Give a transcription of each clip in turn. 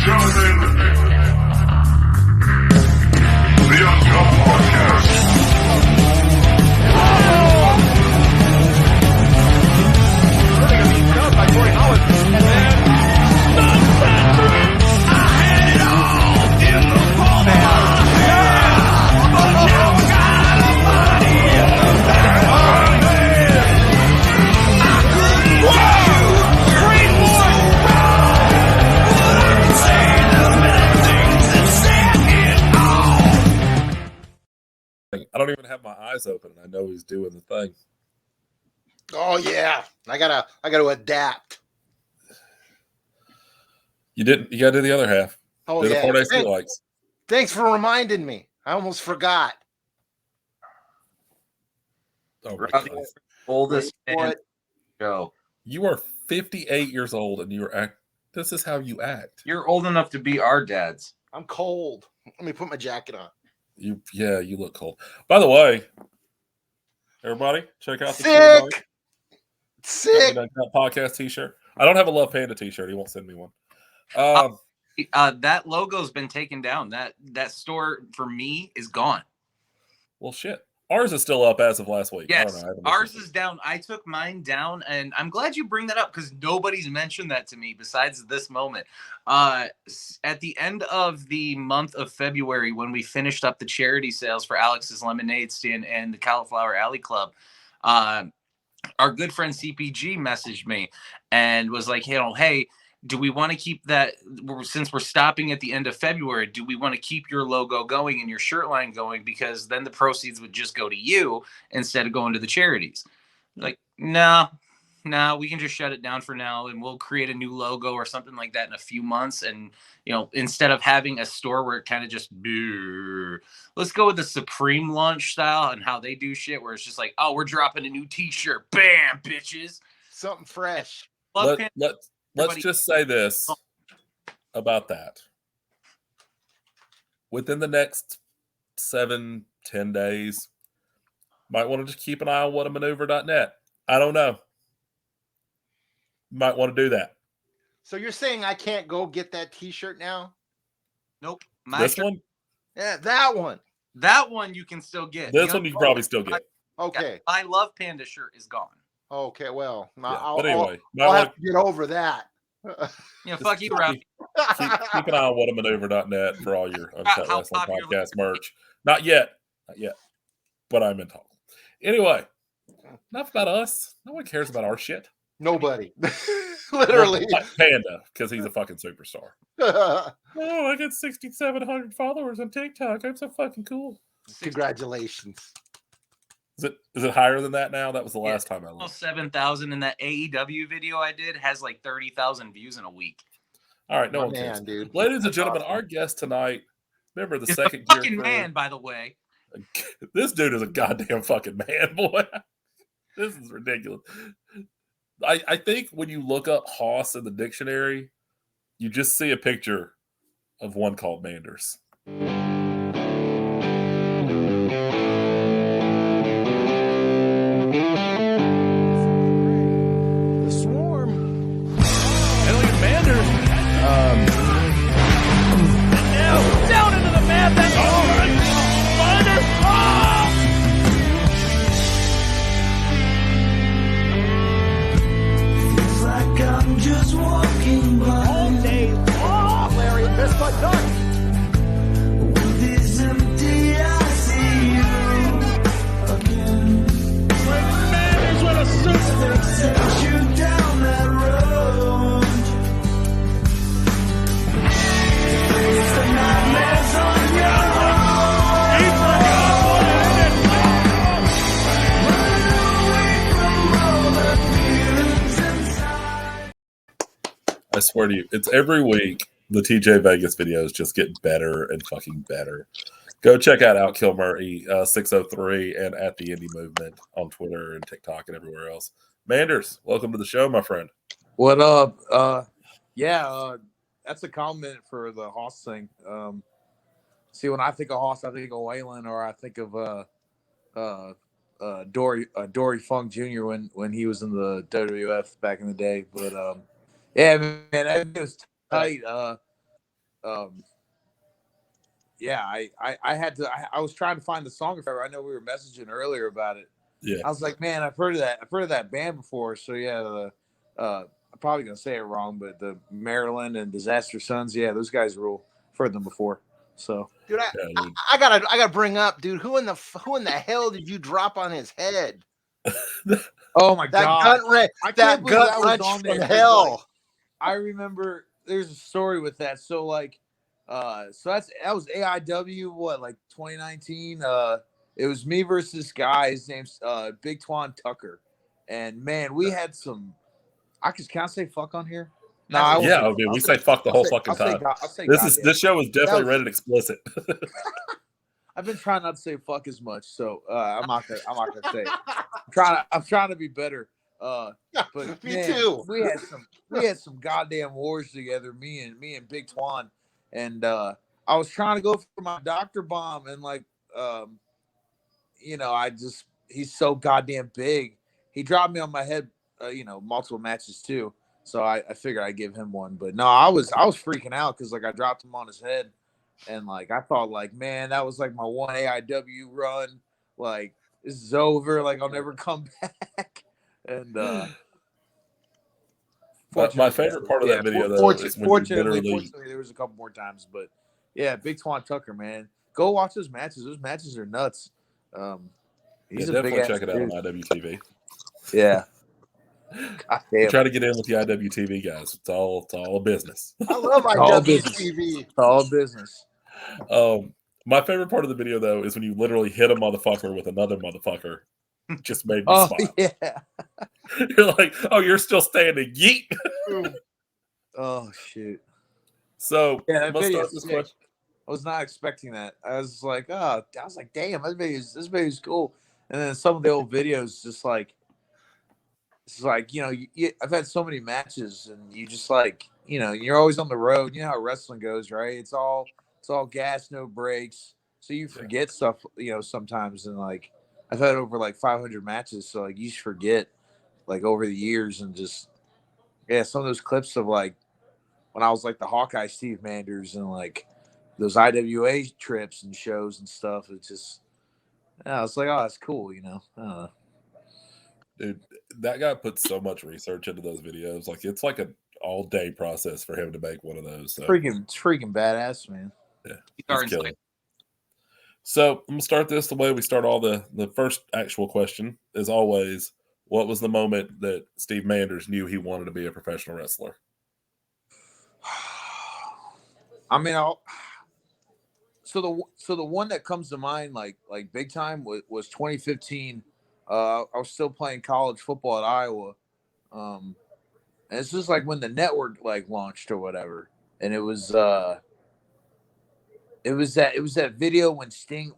gentlemen, the Uncutt Podcast. I don't even have my eyes open, and I know he's doing the thing. Oh yeah, I gotta adapt. You didn't. You gotta do the other half. Oh do the yeah. part AC likes. Thanks for reminding me. I almost forgot. Oh my Robbie, God. oldest man What? show. You are 58 years old, and you're act. This is how you act. You're old enough to be our dads. I'm cold. Let me put my jacket on. You look cold. By the way, everybody, check out the Sick. That podcast T-shirt. I don't have a Love Panda T-shirt. He won't send me one. That logo's been taken down. That store for me is gone. Well, shit. Ours is still up as of last week. Yes, I don't know. ours is down. I took mine down, and I'm glad you bring that up because nobody's mentioned that to me besides this moment. At the end of the month of February, when we finished up the charity sales for Alex's Lemonade Stand and the Cauliflower Alley Club, our good friend CPG messaged me and was like, hey, do we want to keep that, since we're stopping at the end of February, do we want to keep your logo going and your shirt line going? Because then the proceeds would just go to you instead of going to the charities. Like, no, we can just shut it down for now and we'll create a new logo or something like that in a few months. And, instead of having a store where it kind of just, let's go with the Supreme launch style and how they do shit where it's just like, oh, we're dropping a new t-shirt. Bam, bitches. Something fresh. Let's just say this about that. Within the next 7-10 days, might want to just keep an eye on whatamaneuver.net. I don't know. Might want to do that. So you're saying I can't go get that T-shirt now? Nope. One? Yeah, that one. That one you can still get. This one you can probably still get. Okay. My Love Panda shirt is gone. Okay, well, But anyway, I'll have to get over that. Fuck you, Robbie. Keep an eye on whatamaneuver.net for all your Uncut Wrestling Podcast merch. Not yet. But I'm in talk. Anyway, enough about us. No one cares about our shit. Nobody. Literally. Panda, because he's a fucking superstar. I got 6,700 followers on TikTok. I'm so fucking cool. Congratulations. Is it higher than that now? That was the last time I looked. Almost 7,000, and that AEW video I did has like 30,000 views in a week. All right, no one cares. Dude. Ladies and gentlemen, our guest tonight, remember the second year fucking man, by the way. This dude is a goddamn fucking man, boy. This is ridiculous. I think when you look up Hoss in the dictionary, you just see a picture of one called Manders. I swear to you, it's every week the TJ Vegas videos just get better and fucking better. Go check out Outkill Murray 603 and at the Indy Movement on Twitter and TikTok and everywhere else. Manders, welcome to the show, my friend. What up? That's a compliment for the Hoss thing. See, when I think of Hoss, I think of Waylon, or I think of Dory Funk Jr. when he was in the WWF back in the day. But yeah, man, that was tight. yeah, I had to. I was trying to find the song forever. I know we were messaging earlier about it. Yeah. I was like, man, I've heard of that. I've heard of that band before. So yeah, I'm probably gonna say it wrong, but the Maryland and Disaster Sons, yeah, those guys rule. I've heard them before. So, Dude, Yeah, dude. I gotta bring up, dude. Who in the hell did you drop on his head? oh my That god, I can't that believe gut that was wrench on there. from 'Cause, like, hell. I remember there's a story with that. So like, so that was AIW, what, like 2019. It was me versus this guy. His name's Big Twan Tucker, and man, we had some. Can I say fuck on here? No, I won't. Yeah, say I fuck. mean, I'll we say- say fuck the I'll whole say- fucking I'll say time. God- I'll say This goddamn. show is definitely was- rated explicit. I've been trying not to say fuck as much, so I'm not gonna say it. I'm trying to be better. But Me man, too. we had some goddamn wars together, me and Big Twan, and I was trying to go for my doctor bomb, and like, he's so goddamn big. He dropped me on my head, multiple matches too. So I figured I'd give him one, but no, I was freaking out because like I dropped him on his head, and like I thought like, man, that was like my one AIW run. Like this is over. Like I'll never come back. And My favorite part of that video, though, is when you fortunately, there was a couple more times, but yeah, Big Twan Tucker, man, go watch those matches. Those matches are nuts. He's a definitely big check it out dude. on IWTV. Yeah. We try to get in with the IWTV guys. It's all a business. I love my All WTV. It's all business. My favorite part of the video, though, is when you literally hit a motherfucker with another motherfucker. Just made me Oh smile. yeah. You're like, oh, you're still standing. Yeet. Oh shoot. So Yeah, that let's video start is this sick. question. I was not expecting that. I was like, damn, this video's cool. And then some of the old videos, just like, it's like, I've had so many matches, and you just like, you're always on the road. You know how wrestling goes, right? It's all gas, no brakes. So you forget stuff, sometimes. And like, I've had over like 500 matches, so like you just forget, like over the years, and just some of those clips of like when I was like the Hawkeye Steve Manders and like those IWA trips and shows and stuff. It's just, it's like, oh, that's cool, I don't know. Dude, that guy puts so much research into those videos. Like it's like an all-day process for him to make one of those. So. It's freaking badass, man. Yeah, Are he's killing. So I'm gonna start this the way we start all the first actual question is always, what was the moment that Steve Manders knew he wanted to be a professional wrestler? I mean, so the one that comes to mind, like big time, was 2015. I was still playing college football at Iowa, and it's just like when the network like launched or whatever, and it was that video when Sting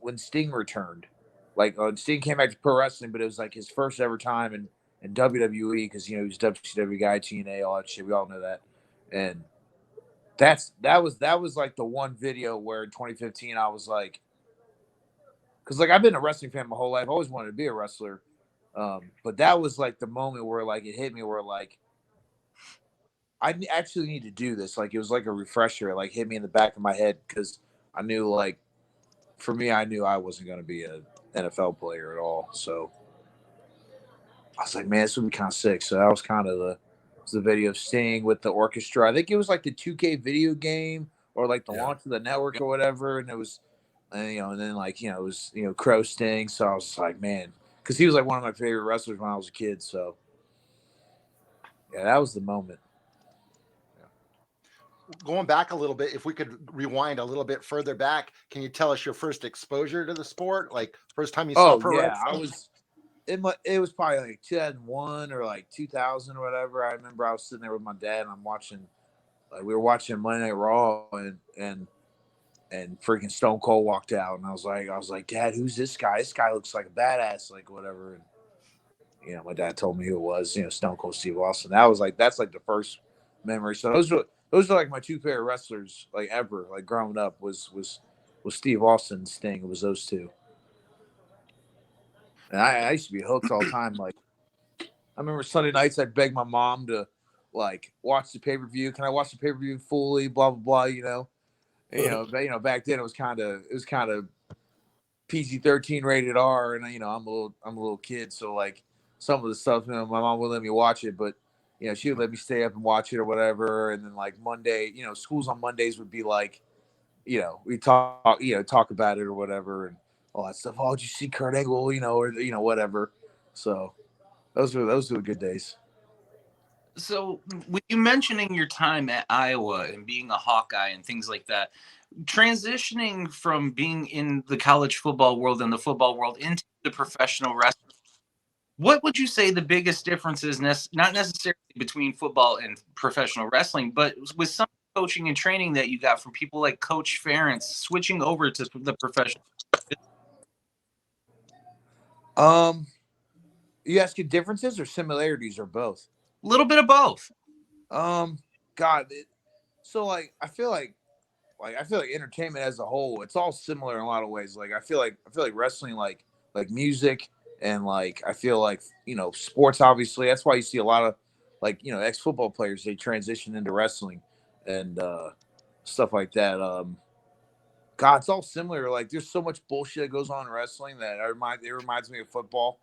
returned, like Sting came back to pro wrestling, but it was like his first ever time in WWE because he was WCW guy, TNA, all that shit. We all know that, and that was like the one video where in 2015 I was like, because like I've been a wrestling fan my whole life, I always wanted to be a wrestler, but that was like the moment where like it hit me where like I actually need to do this. Like it was like a refresher. It like hit me in the back of my head because I knew like for me I knew I wasn't going to be an NFL player at all. So I was like, man, this would be kind of sick. So that was kind of the video of Sting with the orchestra. I think it was like the 2K video game or like the launch of the network or whatever. And it was, and then like, it was, Crow Sting. So I was like, man, because he was like one of my favorite wrestlers when I was a kid. So yeah, that was the moment. Going back a little bit, if we could rewind a little bit further back, can you tell us your first exposure to the sport? Like first time you saw pro wrestling? It was probably like 2001 or like 2000 or whatever. I remember I was sitting there with my dad and we were watching Monday Night Raw and freaking Stone Cold walked out and I was like, Dad, who's this guy? This guy looks like a badass, like whatever. And my dad told me who it was, Stone Cold Steve Austin. That's like the first memory. So those are like my two favorite wrestlers like ever, like growing up was Steve Austin and Sting. It was those two. And I used to be hooked all the time. Like I remember Sunday nights I'd beg my mom to like watch the pay-per-view. Can I watch the pay-per-view fully? Blah blah blah, Back then it was kind of PG-13 rated R, and I'm a little kid, so like some of the stuff, my mom would let me watch it, but she would let me stay up and watch it or whatever. And then like Monday, schools on Mondays would be like, we talk about it or whatever and all that stuff. Oh, did you see Kurt Angle? Or whatever. So those were the good days. So, with you mentioning your time at Iowa and being a Hawkeye and things like that, transitioning from being in the college football world and the football world into the professional wrestling, what would you say the biggest difference is, not necessarily between football and professional wrestling, but with some coaching and training that you got from people like Coach Ferentz switching over to the professional? You asking differences or similarities or both? A little bit of both. So like I feel like entertainment as a whole, it's all similar in a lot of ways. Like I feel like wrestling, like music, and like I feel like sports. Obviously, that's why you see a lot of like ex-football players, they transition into wrestling and stuff like that. It's all similar. Like there's so much bullshit that goes on in wrestling that it reminds me of football.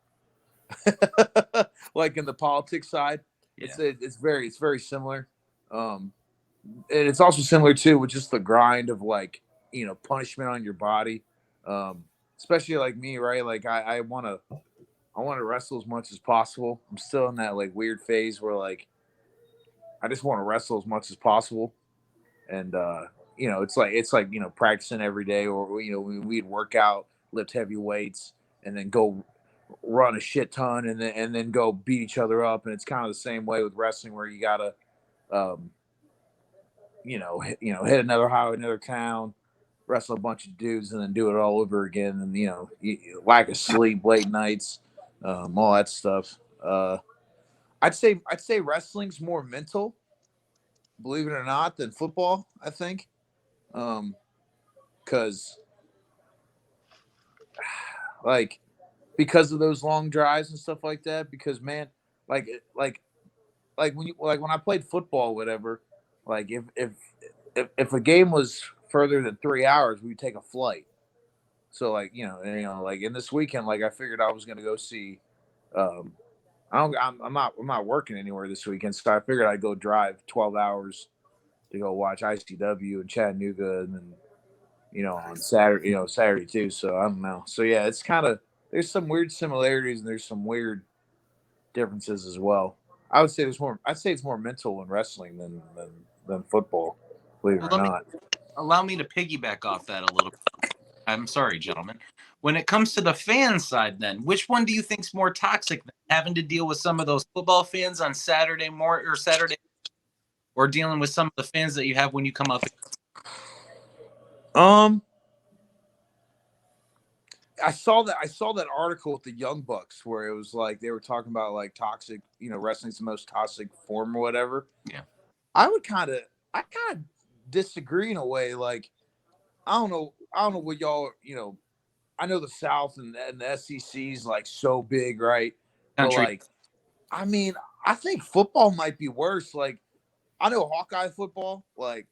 Like in the politics side, it's very similar. And it's also similar too with just the grind of like punishment on your body, especially like me, right? Like I want to wrestle as much as possible. I'm still in that like weird phase where like I just want to wrestle as much as possible, and it's like practicing every day, or we'd work out, lift heavy weights, and then go run a shit ton, and then go beat each other up. And it's kind of the same way with wrestling, where you gotta hit another highway, another town, wrestle a bunch of dudes, and then do it all over again. And lack of sleep, late nights, all that stuff. I'd say wrestling's more mental, believe it or not, than football. I think, because because of those long drives and stuff like that. Because man, like when I played football, whatever. Like if a game was further than 3 hours, we'd take a flight. So like like in this weekend, like I figured I was gonna go see. I'm not working anywhere this weekend, so I figured I'd go drive 12 hours to go watch ICW in Chattanooga, and then on Saturday too. So I don't know. So yeah, it's kind of, there's some weird similarities and there's some weird differences as well. I'd say it's more mental in wrestling than football, believe it or not. Allow me to piggyback off that a little bit. I'm sorry, gentlemen. When it comes to the fan side, then, which one do you think is more toxic? Having to deal with some of those football fans on Saturday or dealing with some of the fans that you have when you come up? I saw that article with the Young Bucks where it was like they were talking about like toxic, wrestling's the most toxic form or whatever. Yeah. I kind of disagree in a way. Like, I don't know what y'all, I know the South and the SEC is like so big, right? Country. But like, I mean, I think football might be worse. Like, I know Hawkeye football, like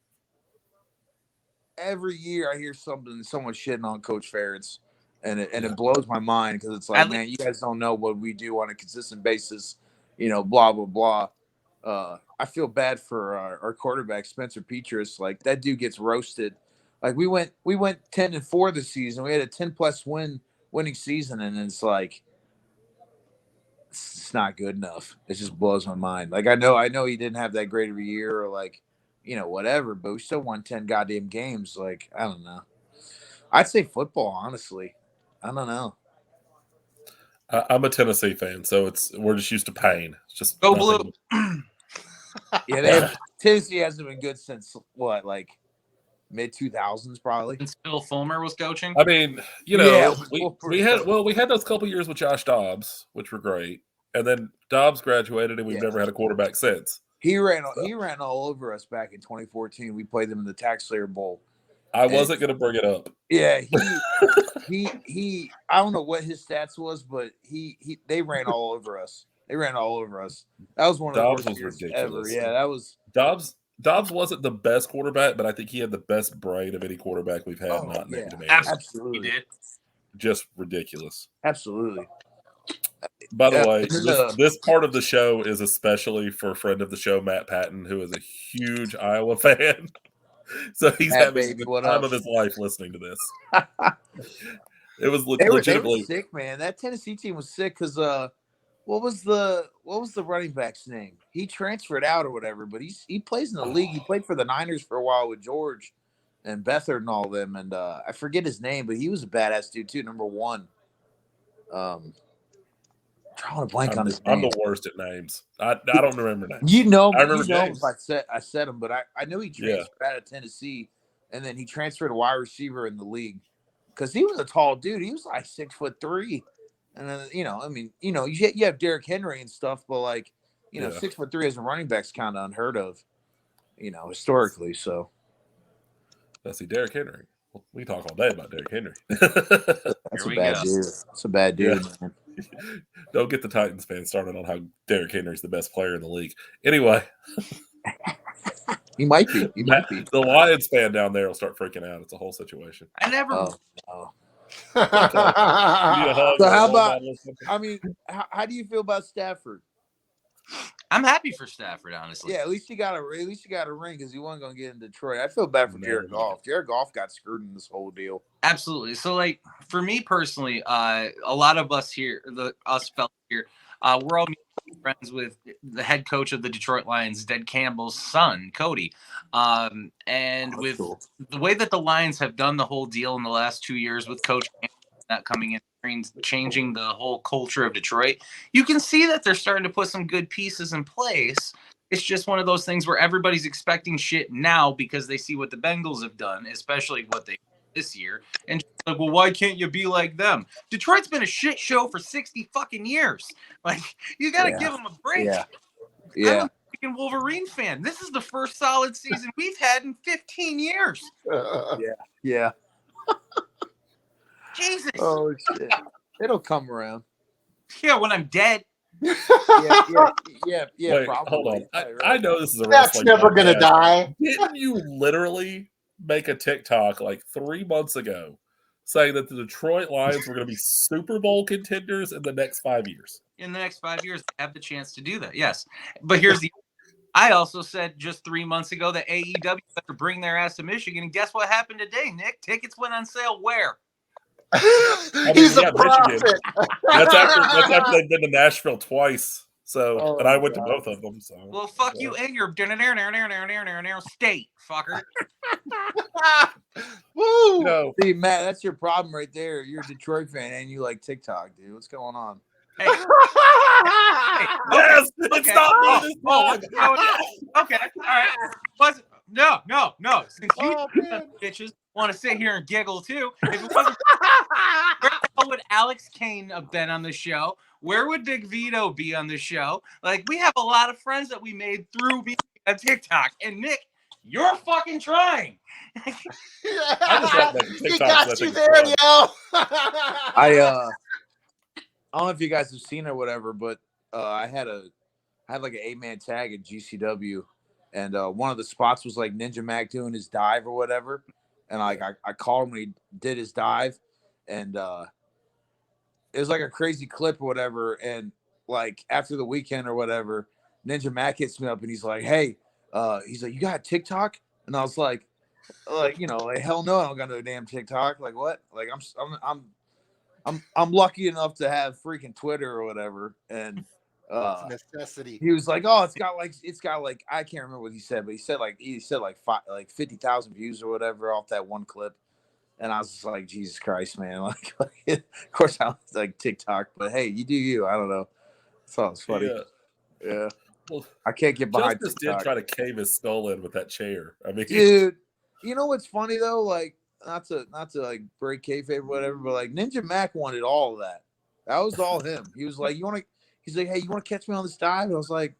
every year I hear someone shitting on Coach Ferentz, and it blows my mind, because it's like, man, you guys don't know what we do on a consistent basis, blah blah blah. I feel bad for our quarterback Spencer Petras. Like, that dude gets roasted. Like, we went 10-4 this season. We had a 10+ winning season, and it's like, it's not good enough. It just blows my mind. Like, I know he didn't have that great of a year, or like, whatever, but we still won 10 goddamn games. Like, I don't know. I'd say football, honestly. I don't know. I'm a Tennessee fan, so we're just used to pain. It's just go blue. Yeah, Tennessee hasn't been good since what, like mid 2000s, probably. Since Phil Fulmer was coaching. I mean, we had those couple years with Josh Dobbs, which were great, and then Dobbs graduated, and we've never had a quarterback since. He ran all over us back in 2014. We played them in the Tax Slayer Bowl. I wasn't going to bring it up. Yeah, he I don't know what his stats was, but they ran all over us. That was one of the worst years ever. Yeah, that was Dobbs Dobbs wasn't the best quarterback, but I think he had the best brain of any quarterback we've had. Oh, Not yeah. named Manning. Absolutely, he did. Just ridiculous. Absolutely. By the way, this is a- this part of the show is especially for friend of the show, Matt Patton, who is a huge Iowa fan. So he's Matt, having baby, the what time up? of his life listening to this. It was They were legitimately sick, man. That Tennessee team was sick because what was the running back's name? He transferred out or whatever, but he plays in the league. He played for the Niners for a while with George and Beathard and all them, and I forget his name, but he was a badass dude too. Number 1. Drawing a blank on his name. I'm the worst at names. I don't remember names. You know, I remember you know James. if I said him, but I know he transferred out of Tennessee, and then he transferred to wide receiver in the league because he was a tall dude. He was like 6'3", and then you have Derrick Henry and stuff, but like 6'3" as a running back's kind of unheard of, historically. So Let's see, Derrick Henry. Well, we talk all day about Derrick Henry. that's a bad dude. That's a bad dude, man. Don't get the Titans fans started on how Derrick Henry's the best player in the league. Anyway, he might be. He might be. The Lions fan down there will start freaking out. It's a whole situation. I never. Oh, no. Need a hug So or a how water about? bottle or something? I mean, how do you feel about Stafford? I'm happy for Stafford, honestly. Yeah, at least you got a ring because he wasn't going to get in Detroit. I feel bad for Jared Goff. Jared Goff got screwed in this whole deal. Absolutely. So, like, for me personally, a lot of us here, us fellas here, we're all friends with the head coach of the Detroit Lions, Ded Campbell's son, Cody. And with the way that the Lions have done the whole deal in the last 2 years with Coach Campbell not coming in, changing the whole culture of Detroit, you can see that they're starting to put some good pieces in place. It's just one of those things where everybody's expecting shit now because they see what the Bengals have done, especially what they this year. And like, well, why can't you be like them? Detroit's been a shit show for 60 fucking years. Like, you got to give them a break. Yeah. I'm a freaking Wolverine fan. This is the first solid season we've had in 15 years. Yeah. Jesus. Oh, shit. It'll come around. Yeah, when I'm dead. Yeah, Wait, probably. hold on. Right. I know this is a That's wrestling never gonna podcast. die. Didn't you literally make a TikTok like 3 months ago saying that the Detroit Lions were going to be Super Bowl contenders in the next 5 years? In the next 5 years, I have the chance to do that. Yes. But here's the I also said just 3 months ago that AEW better bring their ass to Michigan. And guess what happened today, Nick? Tickets went on sale where? He's a yeah, prophet. That's after they've been to Nashville twice. So, and I went to both of them. So, well, fuck you and your state, fucker. Woo! no, See, Matt, that's your problem right there. You're a Detroit fan and you like TikTok, dude. What's going on? Hey. Yes, it's not me this time. Okay, all right. No. Since you bitches want to sit here and giggle too, if it wasn't, where the hell would Alex Kane have been on the show? Where would Big Vito be on the show? Like, we have a lot of friends that we made through being on TikTok. And Nick, you're fucking trying. I just like making He TikToks. got you there, yo. I don't know if you guys have seen it or whatever, but I had like an 8-man tag at GCW, and one of the spots was like Ninja Mac doing his dive or whatever, and like I called him when he did his dive, and it was like a crazy clip or whatever, and like after the weekend or whatever, Ninja Mac hits me up and he's like, hey, he's like, you got TikTok? And I was like hell no, I don't got no damn TikTok. Like what? Like I'm lucky enough to have freaking Twitter or whatever, and it's a necessity. he was like, "Oh, it's got like I can't remember what he said, but he said like 50,000 views or whatever off that one clip." And I was just like, "Jesus Christ, man!" Like of course I was like TikTok, but hey, you do you. I don't know. I thought it was funny. Yeah. Well, I can't get behind Justice TikTok. did try to cave his skull in with that chair. I mean, Dude, you know what's funny though? Like, not to like break kayfabe or whatever, but like Ninja Mac wanted all of that. That was all him. He was like, he's like, hey, you want to catch me on this dive? And I was like,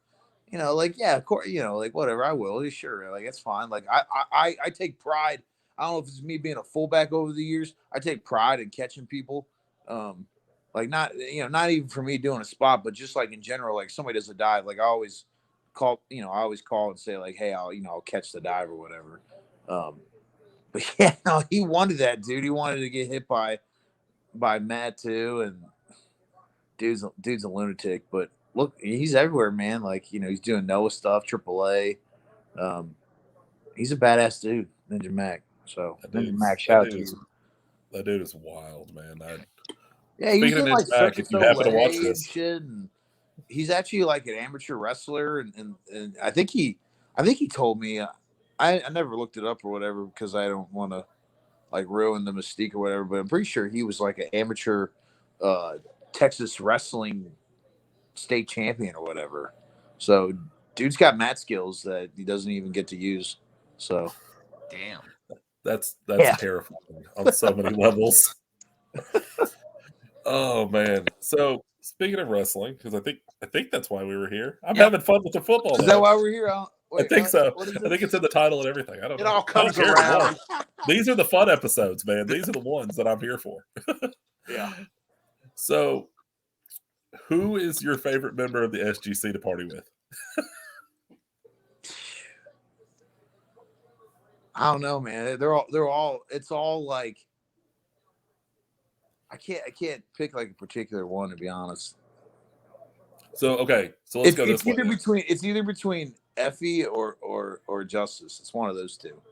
like, yeah, of course, like whatever, I will. Sure. Like, it's fine. Like I take pride. I don't know if it's me being a fullback over the years. I take pride in catching people. Like not even for me doing a spot, but just like in general, like somebody does a dive, like I always call, I always call and say like, hey, I'll catch the dive or whatever. But yeah, no, he wanted that, dude. He wanted to get hit by Matt too, and dude's a lunatic. But look, he's everywhere, man. Like, he's doing Noah stuff, AAA. He's a badass dude, Ninja Mac. So Ninja Mac, shout out to you. That dude is wild, man. Yeah, he was Speaking in of like Ninja Mac, Cirque if du you happen to watch Soleil and this, shit, and he's actually like an amateur wrestler, and I think he told me. I never looked it up or whatever because I don't want to like ruin the mystique or whatever. But I'm pretty sure he was like an amateur Texas wrestling state champion or whatever. So dude's got mat skills that he doesn't even get to use. So Damn. that's Yeah. terrifying on so many levels. Oh man! So speaking of wrestling, because I think that's why we were here. I'm having fun with the football. Is that why we're here? I think so. I think it's in the title and everything. I don't know. It all comes I don't care around. These are the fun episodes, man. These are the ones that I'm here for. Yeah. So, who is your favorite member of the SGC to party with? I don't know, man. They're all. It's all like. I can't pick like a particular one, to be honest. So okay, so let's go It's this way. either between Effie or Justice. It's one of those two.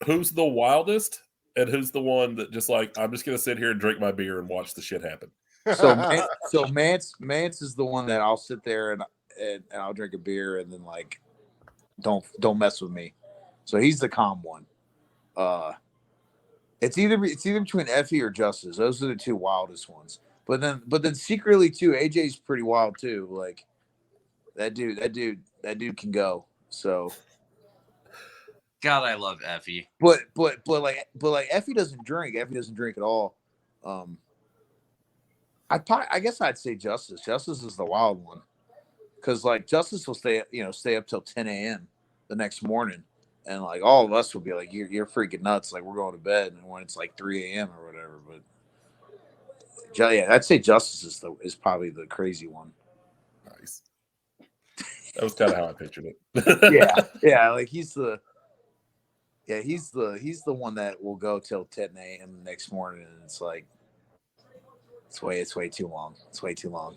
Who's the wildest, and who's the one that just like I'm just gonna sit here and drink my beer and watch the shit happen? So Mance is the one that I'll sit there and I'll drink a beer and then like don't mess with me. So he's the calm one. It's either between Effie or Justice. Those are the two wildest ones. But then secretly too, AJ's pretty wild too. Like that dude can go. So God, I love Effie. but like Effie doesn't drink. Effie doesn't drink at all. I guess I'd say Justice. Justice is the wild one. Cause like Justice will stay up till 10 a.m. the next morning. And like all of us will be like, you're freaking nuts. Like we're going to bed, and when it's like 3 a.m. or whatever. But yeah, I'd say Justice is probably the crazy one. Nice. That was kind of how I pictured it. Yeah. Like he's the one that will go till 10 a.m. the next morning, and it's like it's way too long. It's way too long.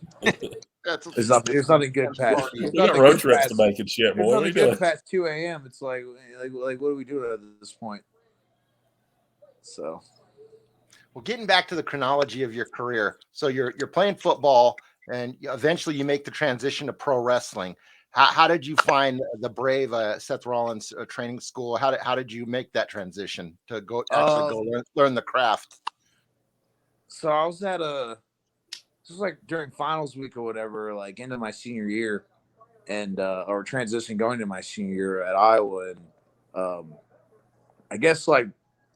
There's nothing good past. We got road trips to make and shit, boy. There's nothing good past 2 a.m. It's like what do we do at this point? So, well, getting back to the chronology of your career, so you're playing football, and eventually you make the transition to pro wrestling. How did you find the brave Seth Rollins training school? How did you make that transition to go learn the craft? So I was at just like during finals week or whatever, like into my senior year, and or transition going to my senior year at Iowa, and I guess like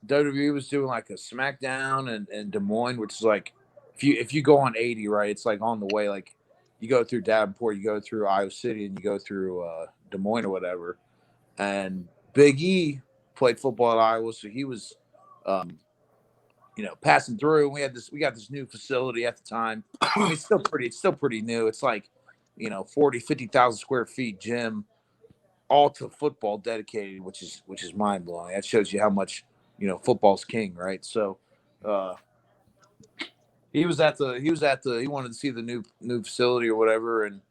WWE was doing like a SmackDown in Des Moines, which is like if you go on 80, right, it's like on the way, like you go through Davenport, you go through Iowa City, and you go through Des Moines or whatever. And Big E played football at Iowa, so he was passing through. We got this new facility at the time. I mean, it's still pretty new. It's like, 50,000 square feet gym, all to football dedicated, which is mind blowing. That shows you how much, football's king, right? So, he wanted to see the new facility or whatever. And,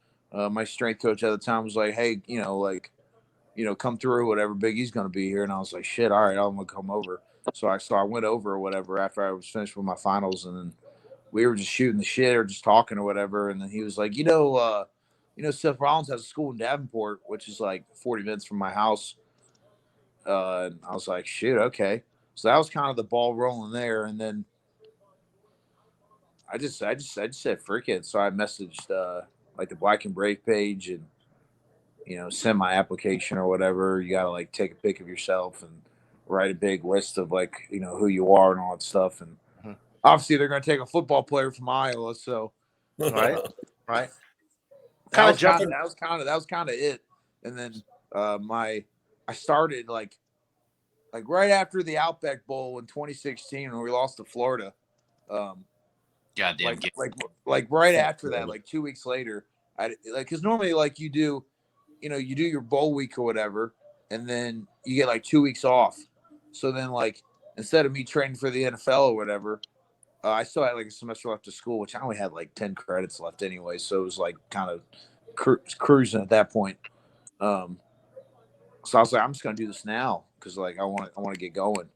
my strength coach at the time was like, hey, come through or whatever. Big E's going to be here. And I was like, shit. All right, I'm going to come over. So I went over or whatever after I was finished with my finals, and then we were just shooting the shit or just talking or whatever. And then he was like, Seth Rollins has a school in Davenport, which is like 40 minutes from my house. And I was like, shoot, okay. So that was kind of the ball rolling there. And then I just said, frick it. So I messaged like the Black and Brave page and, send my application or whatever. You got to like take a pic of yourself and write a big list of like, who you are and all that stuff. And obviously they're going to take a football player from Iowa. So, right. That was kind of it. And then I started like right after the Outback Bowl in 2016 when we lost to Florida. Goddamn. Like right after that, like 2 weeks later, because normally like you do you do your bowl week or whatever, and then you get like 2 weeks off. So then, like, instead of me training for the NFL or whatever, I still had like a semester left of school, which I only had like 10 credits left anyway. So it was like kind of cruising at that point. So I was like, I'm just gonna do this now because like I want to get going.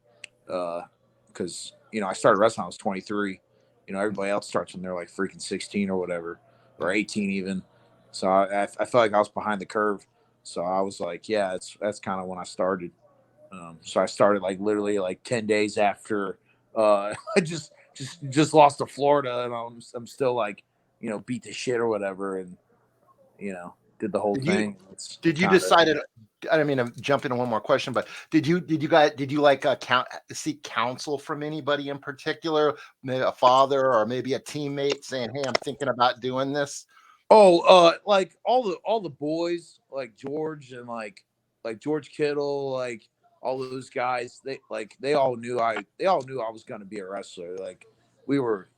Because I started wrestling when I was 23. Everybody else starts when they're like freaking 16 or whatever, or 18 even. So I felt like I was behind the curve. So I was like, yeah, that's kind of when I started. So I started like literally like 10 days after I just lost to Florida, and I'm still like beat the shit or whatever, and did the whole thing. Did you decide it? I don't mean to jump into one more question, but did you like seek counsel from anybody in particular, maybe a father or maybe a teammate saying, "Hey, I'm thinking about doing this"? Oh, like all the boys, like George and like George Kittle, like all those guys, they all knew I was going to be a wrestler. Like we were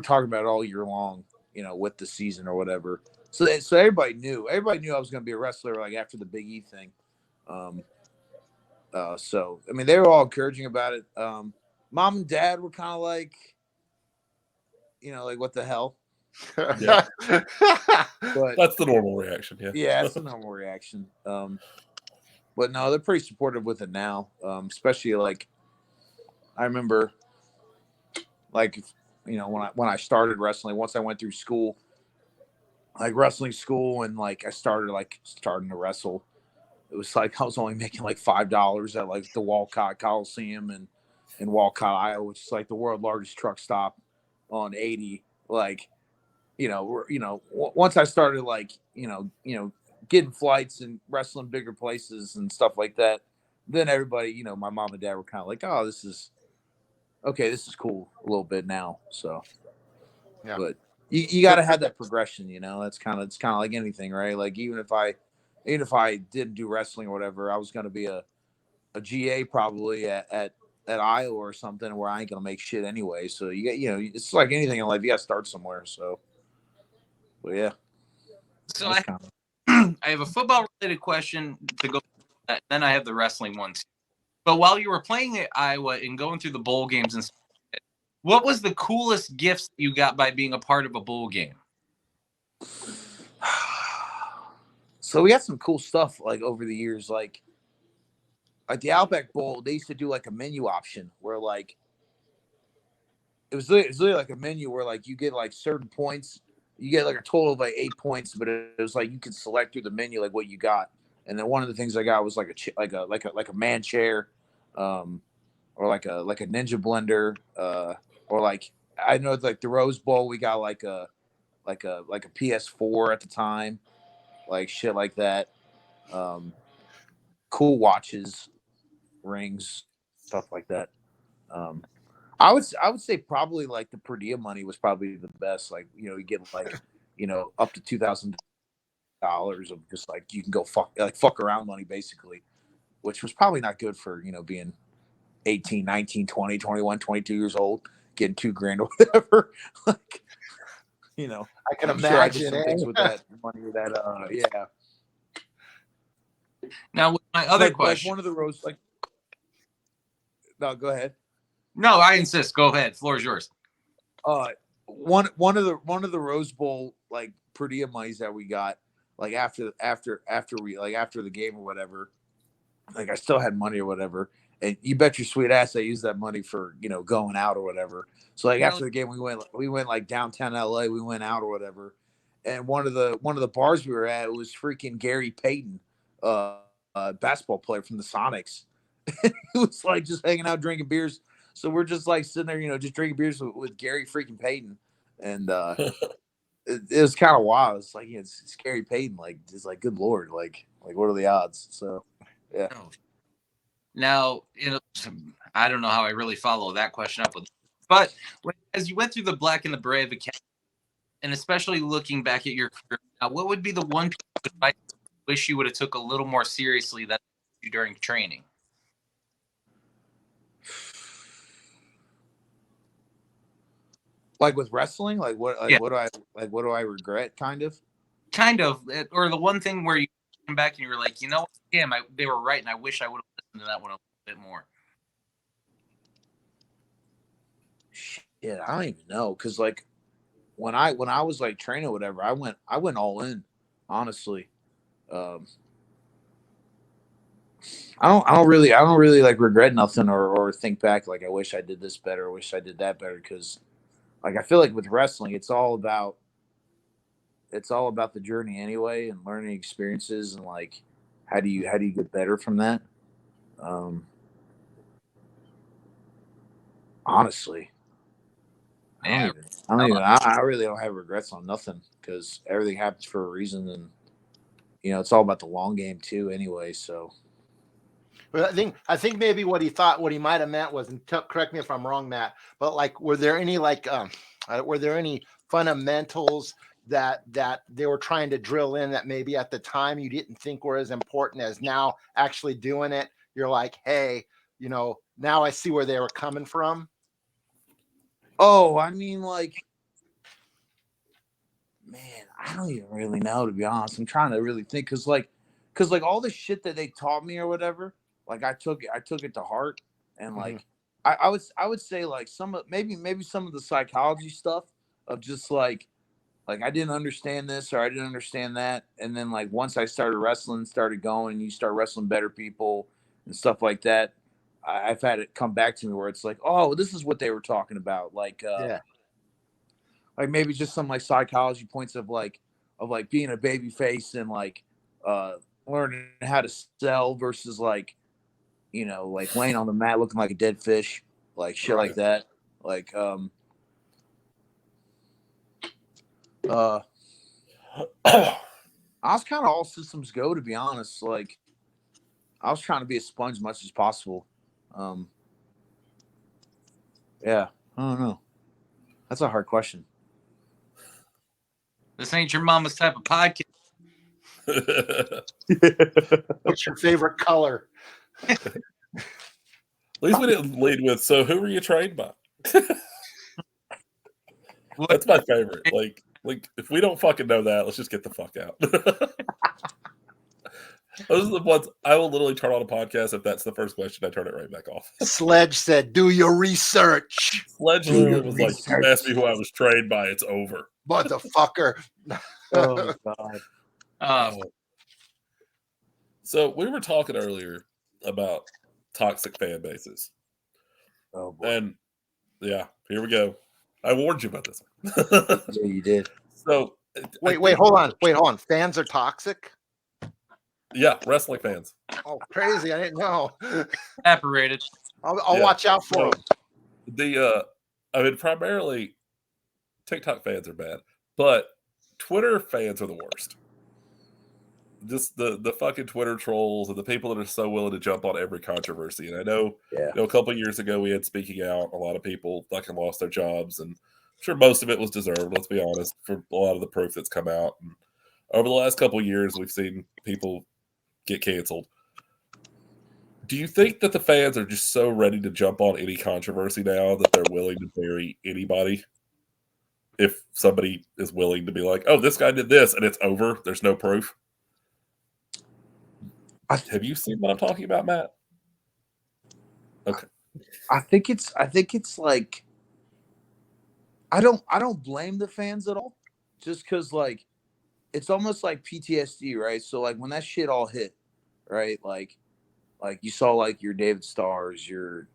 talking about it all year long, with the season or whatever. So everybody knew I was going to be a wrestler, like after the Big E thing. So I mean, they were all encouraging about it. Mom and dad were kind of like, like what the hell. Yeah. But That's the normal reaction. Yeah. Yeah, that's the normal reaction. But no, they're pretty supportive with it now. Especially like I remember, like when I started wrestling, once I went through school, like wrestling school, and like I started to wrestle. It was like I was only making like $5 at like the Walcott Coliseum in Walcott, Iowa, which is like the world's largest truck stop on 80. Like, once I started like, getting flights and wrestling bigger places and stuff like that, then everybody, my mom and dad were kind of like, oh, this is cool a little bit now. So, Yeah. But you got to have that progression, it's kind of like anything, right? Like even if I didn't do wrestling or whatever, I was going to be a GA probably at Iowa or something where I ain't going to make shit anyway. So you get, it's like anything in life, you got to start somewhere. So, but yeah. So I have a football related question to go. Then I have the wrestling one too. But while you were playing at Iowa and going through the bowl games and stuff, what was the coolest gifts you got by being a part of a bowl game? So we got some cool stuff like over the years, like the Outback Bowl. They used to do like a menu option where like it was literally like a menu where like you get like certain points. You get like a total of like 8 points, but it was like you could select through the menu like what you got. And then one of the things I got was like a man chair, or like a ninja blender, or like I know like the Rose Bowl we got like a PS4 at the time, like shit like that. Cool watches, rings, stuff like that. I would say probably like the per diem money was probably the best. Like you get like up to $2,000 of just like you can go fuck around money basically, which was probably not good for being 18, 19, 20, 21, 22 years old, getting $2,000 or whatever. Like I can I'm imagine sure I did some things with that money. Yeah. Now with my other question, like one of the rows, like no, go ahead. No, I insist. Go ahead. Floor is yours. One of the Rose Bowl like per diem monies that we got, like after the game or whatever, like I still had money or whatever, and you bet your sweet ass I used that money for going out or whatever. So like after the game we went like downtown LA, we went out or whatever, and one of the bars we were at was freaking Gary Payton, basketball player from the Sonics. He was like just hanging out drinking beers. So we're just like sitting there, just drinking beers with Gary freaking Payton, and it was kind of wild. It's like it's Gary Payton, like it's like good lord, like what are the odds? So yeah. Now I don't know how I really follow that question up with, but as you went through the Black and the Brave Academy, and especially looking back at your career now, what would be the one piece of advice you wish you would have took a little more seriously than you during training? Like with wrestling, what do I regret? Kind of, or the one thing where you came back and you were like, you know, damn, they were right, and I wish I would have listened to that one a little bit more? Shit, I don't even know, because like when I was like training or whatever, I went all in, honestly. I don't really like regret nothing or think back like I wish I did this better, I wish I did that better, because like I feel like with wrestling it's all about the journey anyway, and learning experiences, and like how do you get better from that. Um, Honestly, Yeah. I really don't have regrets on nothing, because everything happens for a reason, and it's all about the long game too anyway. So But I think maybe what he might have meant was, and correct me if I'm wrong, Matt, but like, were there any fundamentals that they were trying to drill in that maybe at the time you didn't think were as important as now actually doing it? You're like, hey, now I see where they were coming from. Oh, I mean, like, man, I don't even really know, to be honest. I'm trying to really think, because all the shit that they taught me or whatever, like I took it to heart, and like I would say like maybe some of the psychology stuff of just like I didn't understand this or I didn't understand that, and then like once I started wrestling, started going, you start wrestling better people and stuff like that. I've had it come back to me where it's like, oh, this is what they were talking about, like like maybe just some like psychology points of like being a baby face, and like learning how to sell versus like like laying on the mat looking like a dead fish, like shit like that. Like I was kind of all systems go, to be honest. Like I was trying to be a sponge as much as possible. Yeah, I don't know. That's a hard question. This ain't your mama's type of podcast. What's your favorite color? At least we didn't lead with, so who were you trained by? That's my favorite. Like if we don't fucking know that, let's just get the fuck out. Those are the ones I will literally turn on a podcast. If that's the first question, I turn it right back off. Sledge said, do your research. Sledge was like, ask me who I was trained by, it's over. Motherfucker. Oh, God. So we were talking earlier about toxic fan bases. Oh, boy. And yeah, here we go. I warned you about this. Yeah, you did. So wait, hold on. Fans are toxic? Yeah, wrestling fans. Oh, crazy. I didn't know. Evaporated. I'll watch out for them. I mean, primarily TikTok fans are bad, but Twitter fans are the worst. Just the fucking Twitter trolls and the people that are so willing to jump on every controversy. And I know, a couple of years ago we had Speaking Out. A lot of people fucking lost their jobs, and I'm sure most of it was deserved. Let's be honest, for a lot of the proof that's come out. And over the last couple of years, we've seen people get canceled. Do you think that the fans are just so ready to jump on any controversy now that they're willing to bury anybody? If somebody is willing to be like, oh, this guy did this and it's over, there's no proof. Have you seen what I'm talking about, Matt? Okay. I think it's like I don't blame the fans at all, just because like it's almost like PTSD, right? So like when that shit all hit, right? Like you saw like your David Starrs, your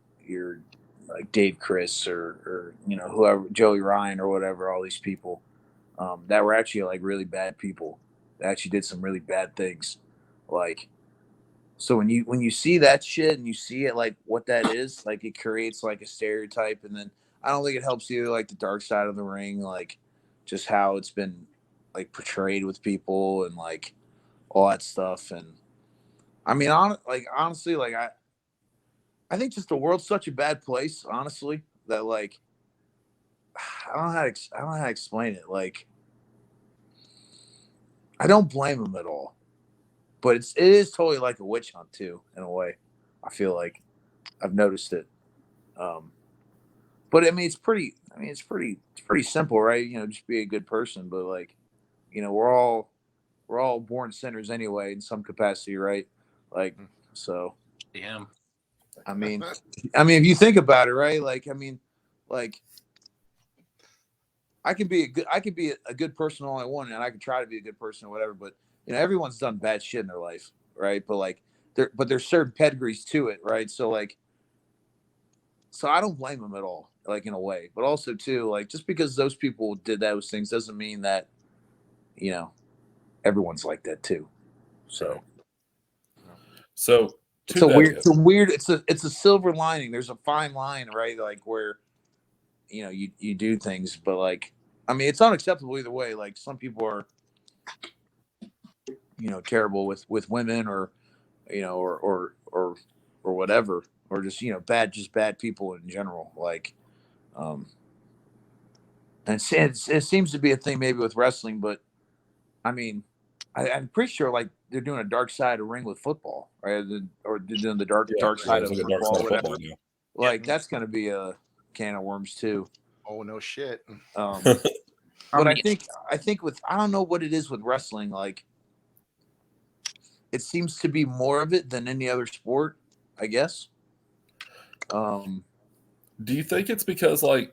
like Dave Chris or whoever, Joey Ryan or whatever, all these people that were actually like really bad people that actually did some really bad things. Like, so when you see that shit and you see it like what that is, like it creates like a stereotype, and then I don't think it helps you like the dark side of the ring, like just how it's been like portrayed with people and like all that stuff. And I mean, honestly, like I think just the world's such a bad place, honestly, that like I don't know how to explain it. Like I don't blame them at all, but it is totally like a witch hunt too, in a way. I feel like I've noticed it. But I mean, it's pretty simple, right? Just be a good person. But like, we're all we're all born sinners anyway in some capacity, right? Like, so Damn. I mean, if you think about it, right? Like, like I could be a good person all I want, and I could try to be a good person or whatever. But everyone's done bad shit in their life, right? But like, there's certain pedigrees to it, right? So like, so I don't blame them at all, like in a way. But also too, like, just because those people did those things doesn't mean that everyone's like that too. So So it's to a that weird, end, it's a silver lining. There's a fine line, right? Like where you do things, but like, I mean, it's unacceptable either way. Like some people are, terrible with women or, or whatever, or just, bad people in general. Like, and it seems to be a thing maybe with wrestling, but I mean, I'm pretty sure like they're doing a dark side of ring with football, right? Or they're doing the dark side it's of like a dark football, side of whatever. football now. Like that's going to be a can of worms too. Oh no shit. But I think with I don't know what it is with wrestling. Like it seems to be more of it than any other sport, I guess. Do you think it's because like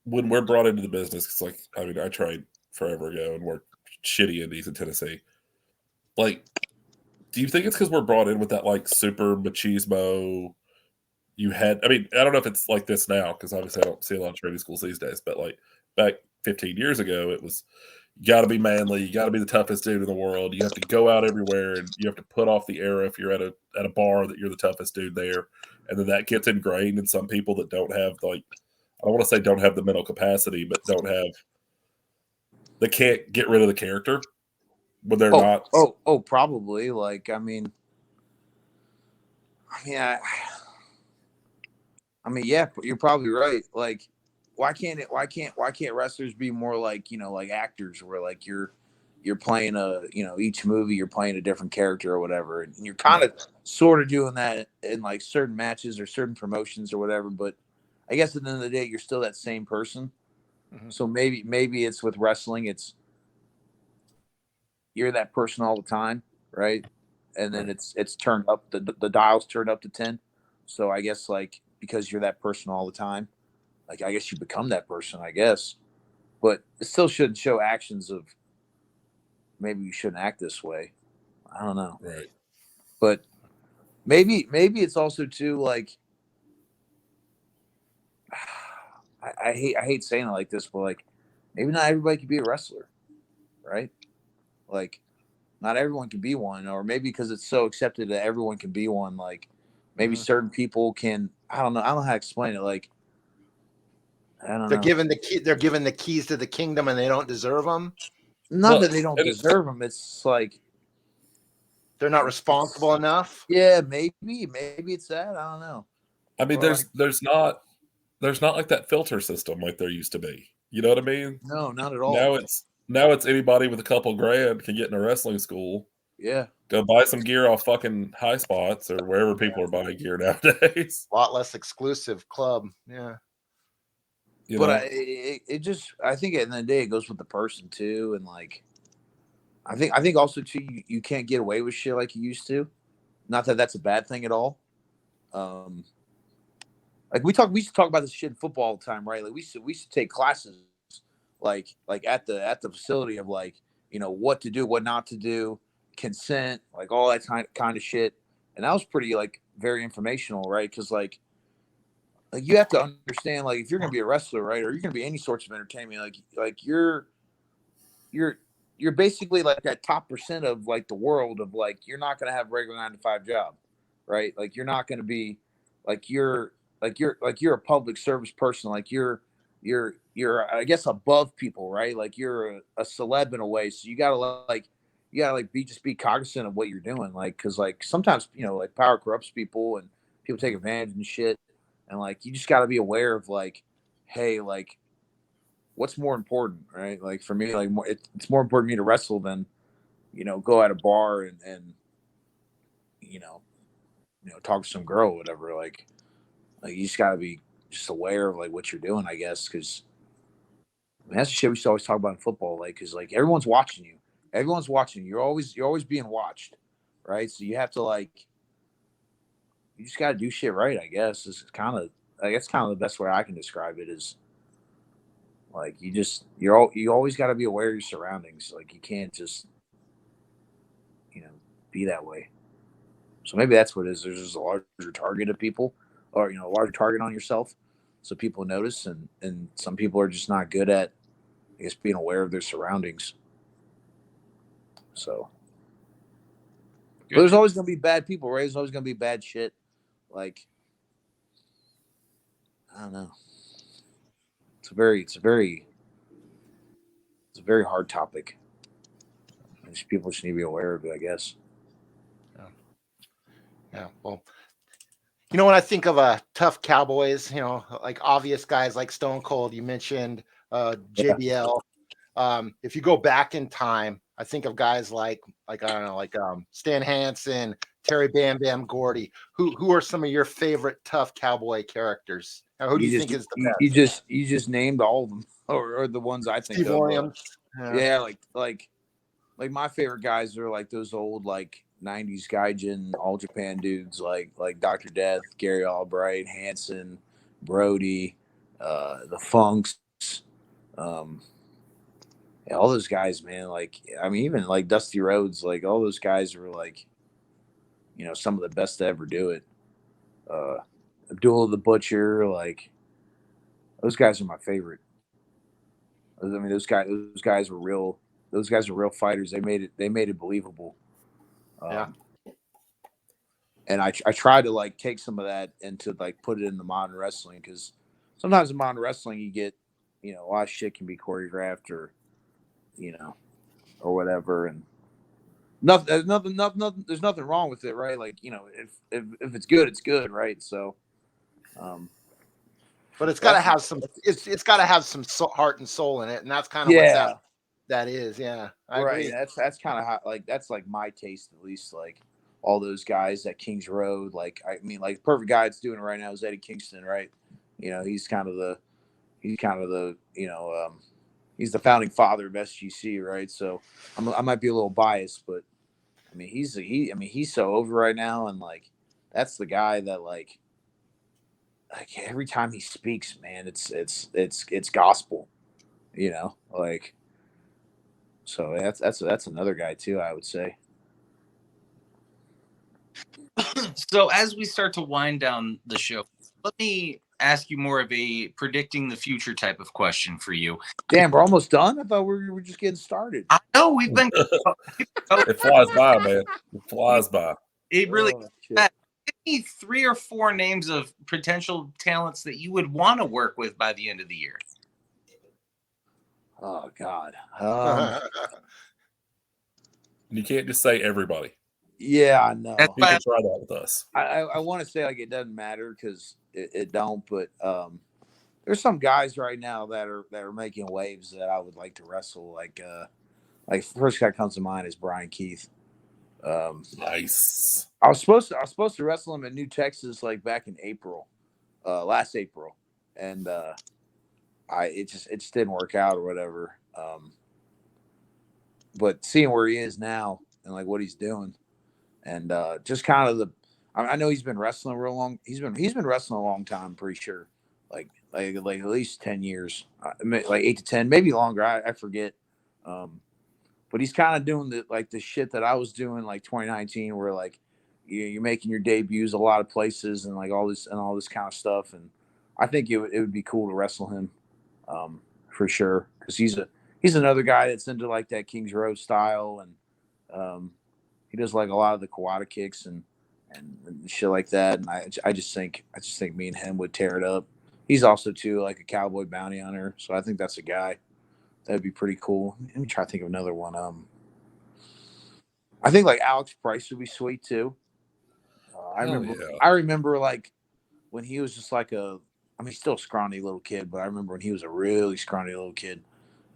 when we're brought into the business, it's like I mean I tried forever ago and worked shitty indies in Tennessee. Like, do you think it's because we're brought in with that like super machismo? I mean, I don't know if it's like this now because obviously I don't see a lot of training schools these days. But like back 15 years ago, it was you got to be manly, you got to be the toughest dude in the world. You have to go out everywhere, and you have to put off the era if you're at a bar that you're the toughest dude there. And then that gets ingrained in some people that don't have like I don't want to say don't have the mental capacity, but they can't get rid of the character when they're not. Probably. Like yeah, you're probably right. Like, why can't wrestlers be more like like actors, where like you're playing each movie you're playing a different character or whatever, and you're kind of sort of doing that in like certain matches or certain promotions or whatever. But I guess at the end of the day, you're still that same person. Mhm. So maybe it's with wrestling, it's you're that person all the time, right? And then it's turned up the dial's turned up to 10. So I guess like because you're that person all the time, like I guess you become that person, I guess. But it still shouldn't show actions of maybe you shouldn't act this way. I don't know. Right. But maybe it's also too like I hate saying it like this, but like maybe not everybody can be a wrestler, right? Like not everyone can be one, or maybe because it's so accepted that everyone can be one. Like maybe certain people can. I don't know. I don't know how to explain it. Like I don't They're know. given they're given the keys to the kingdom and they don't deserve them. Not that they don't deserve them. It's like They're not responsible enough. yeah, maybe it's that. I don't know. I mean, Or there's not like that filter system like there used to be. You know what I mean? no, not at all. Now it's anybody with a couple grand can get in a wrestling school. Yeah. Go buy some gear off fucking High Spots or wherever people are buying gear nowadays. A lot less exclusive club. Yeah. But I think at the end of the day it goes with the person too, and like I think also too you can't get away with shit like you used to. Not that that's a bad thing at all. Like we used to talk about this shit in football all the time, right? Like we used to take classes like at the facility of like what to do, what not to do, consent, like all that kind of shit, and that was pretty like very informational, right? Because like you have to understand, like if you're gonna be a wrestler, right, or you're gonna be any sorts of entertainment, like you're basically like that top percent of like the world of like you're not gonna have a regular 9 to 5 job, right? Like you're not gonna be like you're a public service person, like you're I guess above people, right? Like you're a celeb in a way, so you gotta be cognizant of what you're doing, like because like sometimes like power corrupts people and people take advantage and shit, and like you just got to be aware of like, hey, like what's more important, right? Like for me, like it's more important for me to wrestle than go at a bar and talk to some girl or whatever. Like you just got to be just aware of like what you're doing, I guess, because that's the shit we used to always talk about in football, like because like everyone's watching you. Everyone's watching. You're always being watched, right? So you have to you just got to do shit right. I guess it's kind of the best way I can describe it is like you always got to be aware of your surroundings. Like you can't just be that way. So maybe that's what it is. There's just a larger target of people, or a larger target on yourself, so people notice. And some people are just not good at, I guess, being aware of their surroundings. So, but there's always gonna be bad people, right? There's always gonna be bad shit. Like, I don't know. It's a very hard topic. People just need to be aware of it, I guess. Yeah. Well, when I think of tough cowboys, like obvious guys like Stone Cold, you mentioned JBL. If you go back in time, I think of guys like I don't know, like Stan Hansen, Terry Bam Bam Gordy. Who are some of your favorite tough cowboy characters? Who do you think is the best? You just named all of them, or the ones I think Steve of. Williams. Yeah, like my favorite guys are like those old 90s Gaijin All Japan dudes like Dr. Death, Gary Albright, Hansen, Brody, the Funks, yeah, all those guys, man. Even like Dusty Rhodes, like all those guys were some of the best to ever do it. Abdullah the Butcher, those guys are my favorite. I mean, those guys were real. Those guys were real fighters. They made it believable. Yeah. And I try to take some of that and to put it in the modern wrestling, because sometimes in modern wrestling you get a lot of shit can be choreographed or or whatever, and there's nothing wrong with it, right? If it's good, it's good, right? So, but it's got to have some. It's got to have some heart and soul in it, and that's kind of what that is. Yeah, I agree. That's kind of how that's my taste, at least. All those guys at Kings Road, perfect guy that's doing it right now is Eddie Kingston, right? He's kind of the he's the founding father of SGC, right? So I might be a little biased, but I mean he's so over right now, and that's the guy that every time he speaks, man, it's gospel, So that's another guy too, I would say. So as we start to wind down the show, let me ask you more of a predicting the future type of question for you. Damn, we're almost done? I thought we were just getting started. I know we've been. It flies by, man. It flies by. It really. Give me 3 or 4 names of potential talents that you would want to work with by the end of the year. Oh God. You can't just say everybody. Yeah, I know. You can try that with us. I want to say it doesn't matter, because it don't. But there's some guys right now that are making waves that I would like to wrestle. First guy that comes to mind is Brian Keith. Nice. I was supposed to wrestle him in New Texas back in April, last April, and it just didn't work out or whatever. But seeing where he is now and what he's doing. And just kind of I know he's been wrestling real long. He's been wrestling a long time, I'm pretty sure, like at least 10 years, 8 to 10, maybe longer. I forget. But he's kind of doing the shit that I was doing 2019, where you're making your debuts a lot of places and all this kind of stuff. And I think it would be cool to wrestle him, for sure, because he's another guy that's into that Kings Road style, and he does a lot of the Kawada kicks and shit like that. And I just think me and him would tear it up. He's also too a cowboy bounty hunter, so I think that's a guy that'd be pretty cool. Let me try to think of another one. I think Alex Price would be sweet too. I remember when he was just he's still a scrawny little kid, but I remember when he was a really scrawny little kid,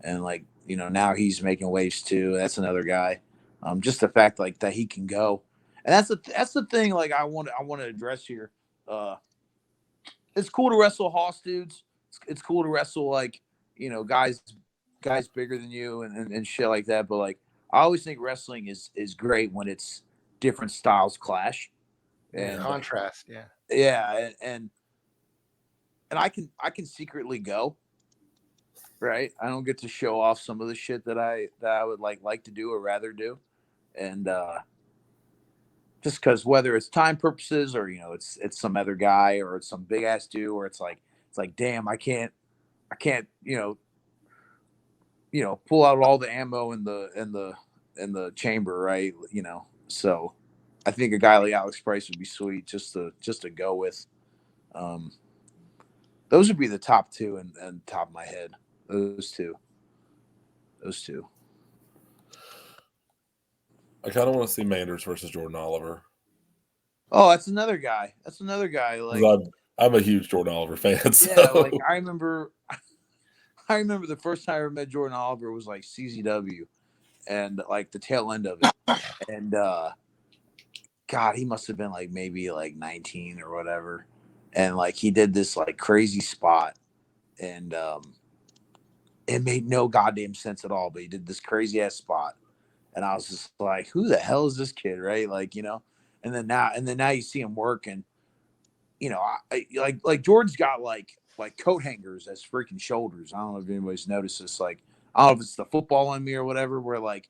and now he's making waves too. That's another guy. Just the fact that he can go, and that's the thing. I want to address here. It's cool to wrestle Hoss dudes. It's cool to wrestle guys bigger than you and shit like that. But I always think wrestling is great when it's different styles clash. And contrast, yeah. Yeah, and I can secretly go, right? I don't get to show off some of the shit that I would like to do or rather do. And just because whether it's time purposes or it's some other guy or it's some big ass dude or it's like damn, I can't pull out all the ammo in the chamber, right? So I think a guy like Alex Price would be sweet just to go with. Those would be the top two and top of my head. Those two. I kind of want to see Manders versus Jordan Oliver. Oh, that's another guy. Like I'm a huge Jordan Oliver fan. So. Yeah, like I remember the first time I ever met Jordan Oliver was like CZW, and like the tail end of it, and God, he must have been like maybe like 19 or whatever, and like he did this like crazy spot, and it made no goddamn sense at all, but he did this crazy ass spot, and I was just like, who the hell is this kid, right? Like and then now you see him work, and I like Jordan's got like coat hangers as freaking shoulders. I don't know if anybody's noticed this. Like, I don't know if it's the football on me or whatever, where like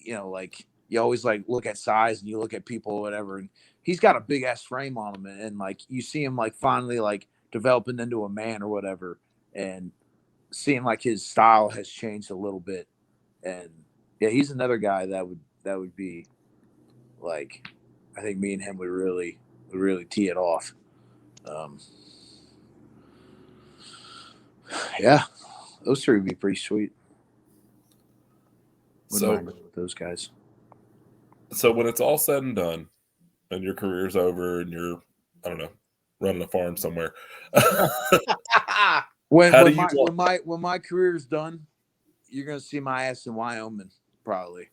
you always like look at size and you look at people or whatever. And he's got a big ass frame on him. And like, you see him like finally like developing into a man or whatever. And seeing like his style has changed a little bit. And yeah, he's another guy that would be like, I think me and him would really tee it off. Yeah, those three would be pretty sweet. Wouldn't mind with those guys. So when it's all said and done, and your career's over, and you're, I don't know, running a farm somewhere, when my career's done, you're gonna see my ass in Wyoming probably,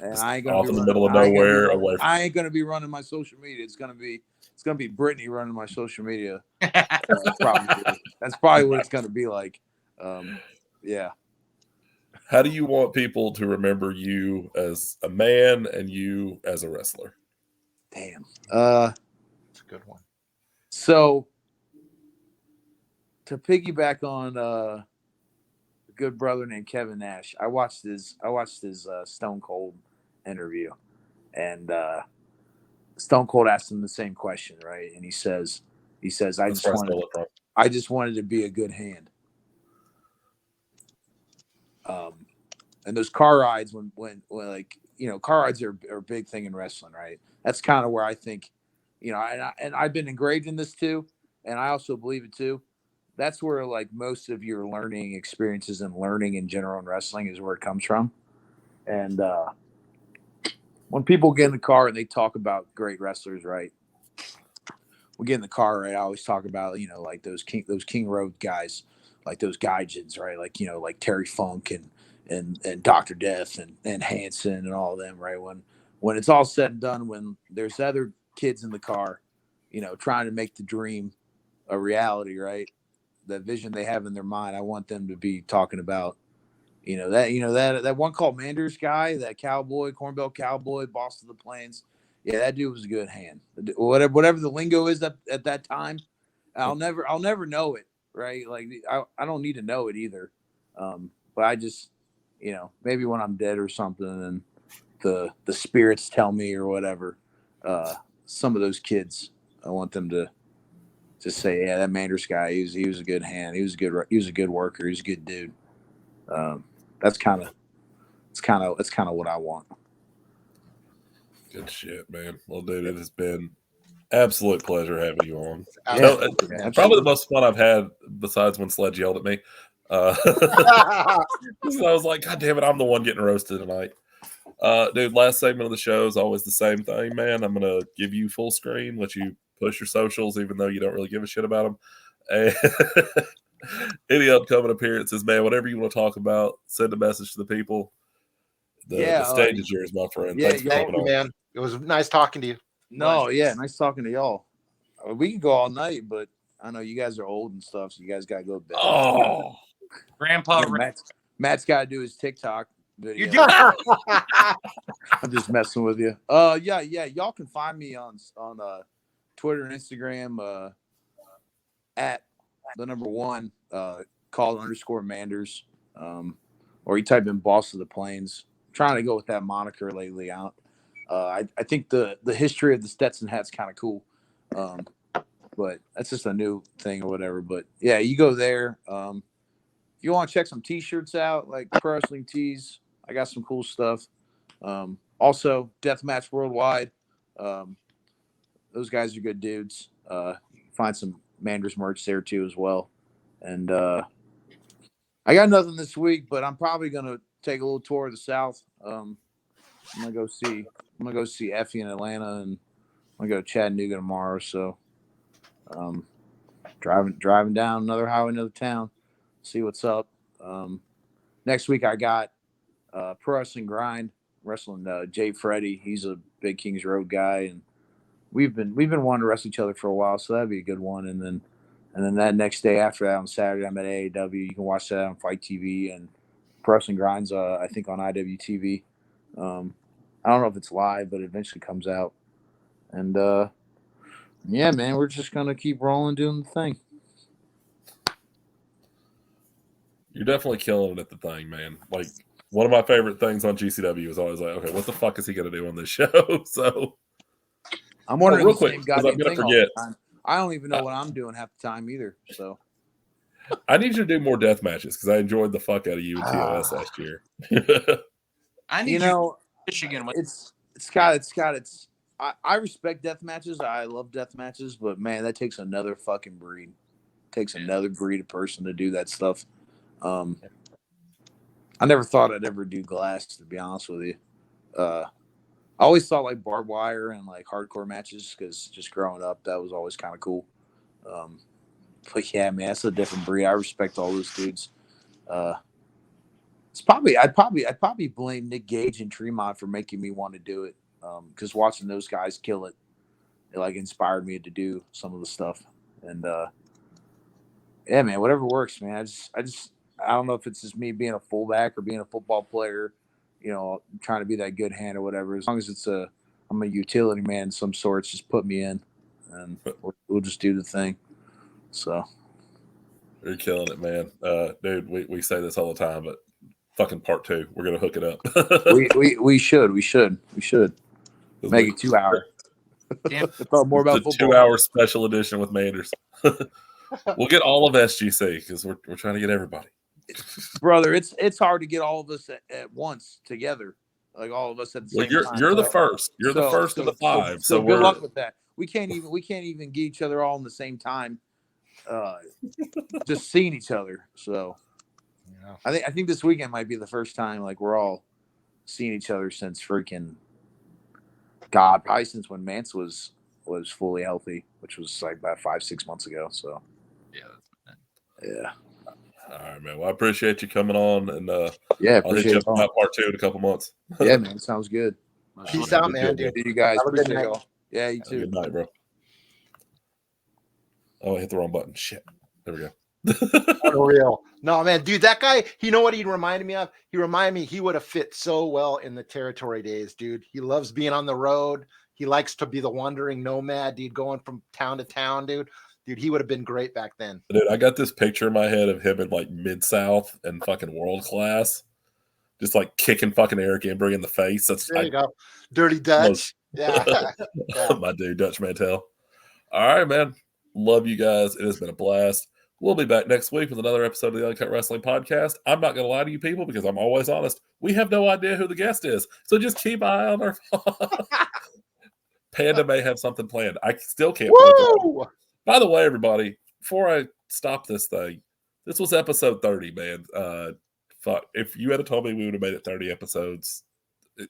and I ain't gonna off be in the running, middle of nowhere away. I ain't gonna be running my social media. It's gonna be Brittany running my social media. Probably. That's probably what it's gonna be like. Yeah. How do you want people to remember you as a man and you as a wrestler? Damn. That's a good one. So to piggyback on a good brother named Kevin Nash, I watched his Stone Cold interview, and Stone Cold asked him the same question, right? And he says, I just wanted to be a good hand. And those car rides when like, car rides are a big thing in wrestling, right? That's kind of where I think, and I've been engraved in this too. And I also believe it too. That's where like most of your learning experiences and learning in general in wrestling is where it comes from. And when people get in the car and they talk about great wrestlers, right? We get in the car, right? I always talk about, like those King Road guys, like those Gaijins, right? Like, like Terry Funk and Dr. Death and Hanson and all of them, right? When it's all said and done, when there's other kids in the car, trying to make the dream a reality, right? The vision they have in their mind, I want them to be talking about, that one Called Manders guy, that cowboy, Cornbelt Cowboy, boss of the plains. Yeah, that dude was a good hand. Whatever the lingo is at that time, I'll never know it, right? Like I don't need to know it either. But I just, maybe when I'm dead or something, and the spirits tell me or whatever, some of those kids, I want them to just say, yeah, that Manders guy, he was a good hand. He was a good worker. He was a good dude. That's kind of what I want. Good shit, man. Well, dude, it has been absolute pleasure having you on. Yeah, probably the most fun I've had besides when Sledge yelled at me. I was like, God damn it, I'm the one getting roasted tonight. Dude, last segment of the show is always the same thing, man. I'm going to give you full screen, let you push your socials, even though you don't really give a shit about them. And any upcoming appearances, man, whatever you want to talk about, send a message to the people. The stage is yours, my friend. Yeah, thank you, man. It was nice talking to you. Nice talking to y'all. We can go all night, but I know you guys are old and stuff, so you guys got to go to bed. Grandpa. Matt's got to do his TikTok. video. You're doing I'm just messing with you. Yeah. Y'all can find me on Twitter and Instagram at the #1 _Manders. Or you type in Boss of the Plains. I'm trying to go with that moniker lately. I think the history of the Stetson hat's kind of cool. But that's just a new thing or whatever. But yeah, you go there. If you want to check some t-shirts out, like Pro Wrestling Tees, I got some cool stuff. Also, Deathmatch Worldwide. Those guys are good dudes. You can find some Manders merch there too as well. And I got nothing this week, but I'm probably gonna take a little tour of the South. I'm gonna go see Effie in Atlanta, and I'm gonna go to Chattanooga tomorrow. So, driving down another highway, another town, see what's up. Next week I got Pro Wrestling Grind wrestling Jay Freddy. He's a big Kings Road guy, and we've been wanting to wrestle each other for a while, so that'd be a good one. And then that next day after that on Saturday, I'm at AAW. You can watch that on Fight TV, and Pro Wrestling Grinds I think on IWTV. I don't know if it's live, but it eventually comes out. And yeah, man, we're just gonna keep rolling, doing the thing. You're definitely killing it at the thing, man. Like, one of my favorite things on GCW is always like, okay, what the fuck is he going to do on this show? So, I'm wondering real the quick, same 'cause I'm goddamn gonna thing all forget. the time. I don't even know what I'm doing half the time either. So I need you to do more death matches because I enjoyed the fuck out of you and TOS last year. I need you know, Michigan. I respect death matches. I love death matches, but man, that takes another fucking breed. Takes another breed of person to do that stuff. I never thought I'd ever do glass, to be honest with you. I always thought like barbed wire and like hardcore matches because just growing up, that was always kind of cool. But yeah, man, that's a different breed. I respect all those dudes. I'd probably blame Nick Gage and Tremont for making me want to do it. Because watching those guys kill it, like inspired me to do some of the stuff. And yeah, man, whatever works, man. I don't know if it's just me being a fullback or being a football player, trying to be that good hand or whatever. As long as I'm a utility man of some sorts, just put me in, and we'll just do the thing. So You're killing it, man. Dude, we say this all the time, but fucking part 2, we're gonna hook it up. we should make it 2 hours. More about the football. 2-hour special edition with Manders. We'll get all of SGC because we're trying to get everybody. Brother, it's hard to get all of us at once together, like all of us at the same time. You're the first. You're the first of the 5. So good luck with that. We can't even get each other all in the same time. Just seeing each other. So yeah. I think this weekend might be the first time like we're all seeing each other since freaking God, probably since when Mance was fully healthy, which was like about 5-6 months ago. So yeah. All right, man. Well, I appreciate you coming on, and yeah, I'll hit you up about part 2 in a couple months. Yeah, man, sounds good. Peace out, man, dude. See you guys. Have a good Appreciate night. y'all. Yeah, you too. Good night, bro. Oh, I hit the wrong button. Shit. There we go. Unreal. No, man, dude, that guy, you know what he reminded me of? He reminded me he would have fit so well in the territory days, dude. He loves being on the road. He likes to be the wandering nomad, dude, going from town to town, dude. Dude, he would have been great back then. Dude, I got this picture in my head of him in like Mid-South and fucking World Class. Just like kicking fucking Eric Embry in the face. There you go. Dirty Dutch. Yeah. My dude, Dutch Mantel. All right, man. Love you guys. It has been a blast. We'll be back next week with another episode of the Uncut Wrestling Podcast. I'm not going to lie to you people because I'm always honest. We have no idea who the guest is. So just keep an eye on our Panda may have something planned. I still can't believe it. By the way, everybody, before I stop this thing, this was episode 30, man. Fuck. If you had told me we would have made it 30 episodes,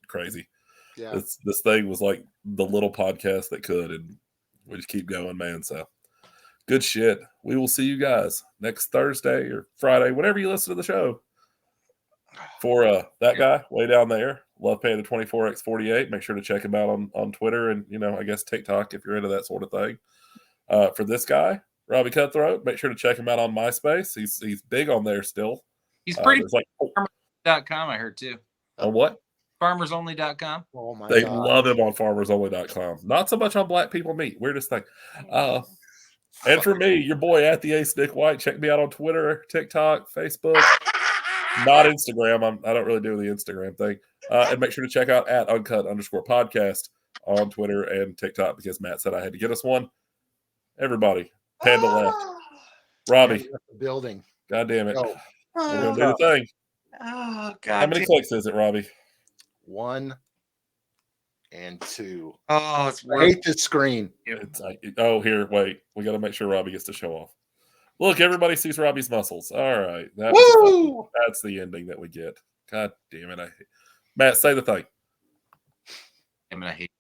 crazy. Yeah. This thing was like the little podcast that could, and we just keep going, man. So good shit. We will see you guys next Thursday or Friday, whenever you listen to the show. For that guy way down there, Love Panda 24x48. Make sure to check him out on Twitter and, I guess TikTok if you're into that sort of thing. For this guy, Robbie Cutthroat, make sure to check him out on MySpace. He's big on there still. He's pretty like .com, I heard too. On what? FarmersOnly.com. Oh my They god. love him on farmersonly.com. Not so much on black people meat. Weirdest thing. And for me, your boy at the Ace Nick White. Check me out on Twitter, TikTok, Facebook. Not Instagram. I don't really do the Instagram thing. And make sure to check out at Uncutt_podcast on Twitter and TikTok because Matt said I had to get us one. Everybody, Panda left. Robbie, The building. God damn it. Go. We're going to do the thing. Oh God. How many clicks is it, Robbie? 1 and 2. Oh, it's I hate this screen. It's here, wait. We got to make sure Robbie gets to show off. Look, everybody sees Robbie's muscles. All right. That's the ending that we get. God damn it. Matt, say the thing. I hate